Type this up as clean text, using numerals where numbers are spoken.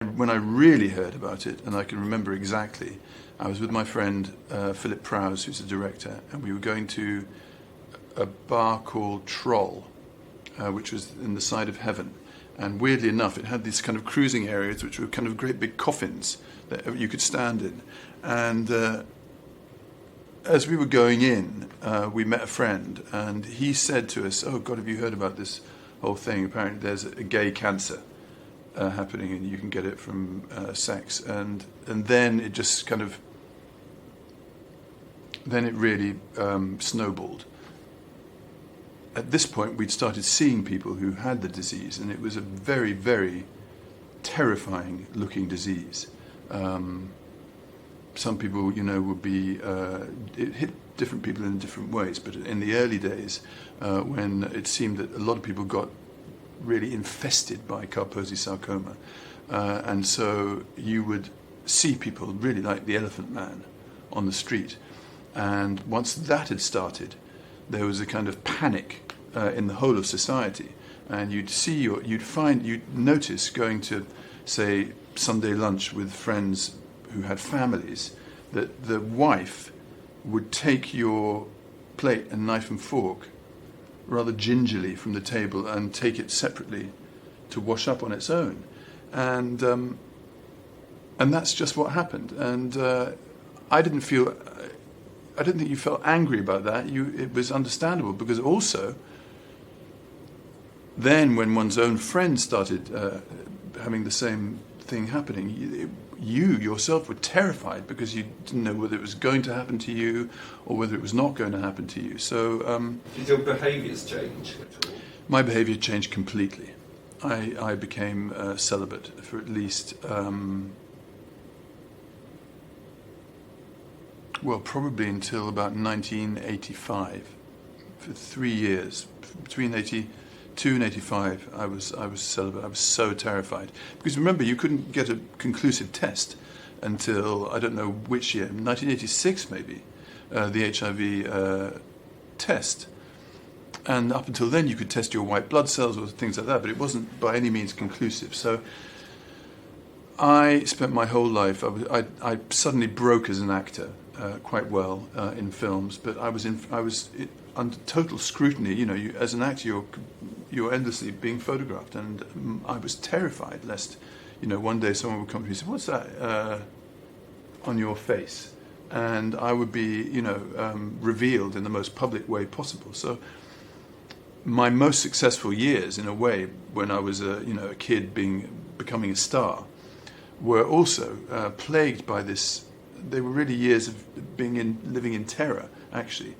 When I really heard about it, and I can remember exactly, I was with my friend Philip Prowse, who's a director, and we were going to a bar called Troll, which was in the side of heaven. And weirdly enough, it had these kind of cruising areas, which were kind of great big coffins that you could stand in. And as we were going in, we met a friend, and he said to us, "Oh God, have you heard about this whole thing? Apparently there's a gay cancer happening, and you can get it from sex." And then it just kind of, then it really snowballed. At this point, we'd started seeing people who had the disease, and it was a very, very terrifying looking disease. Some people, would be, it hit different people in different ways, but in the early days, when it seemed that a lot of people got really infested by Kaposi sarcoma, and so you would see people really like the Elephant Man on the street. And once that had started, there was a kind of panic in the whole of society, and you'd notice going to, say, Sunday lunch with friends who had families, that the wife would take your plate and knife and fork rather gingerly from the table and take it separately to wash up on its own, and that's just what happened. And I don't think you felt angry about that. It was understandable, because also then when one's own friends started having the same thing happening, you yourself were terrified, because you didn't know whether it was going to happen to you or whether it was not going to happen to you. So did your behaviours change at all? My behaviour changed completely. I became celibate for at least probably until about 1985. For 3 years, between 82 and 85, I was celibate. I was so terrified, because remember, you couldn't get a conclusive test until, I don't know which year, 1986 maybe, the HIV test. And up until then, you could test your white blood cells or things like that, but it wasn't by any means conclusive. So I spent my whole life, I suddenly broke as an actor quite well in films, but I was under total scrutiny. As an actor, you're endlessly being photographed, and I was terrified lest, one day someone would come to me and say, "What's that on your face?" And I would be, revealed in the most public way possible. So my most successful years, in a way, when I was a kid becoming a star, were also plagued by this. They were really years of living in terror, actually,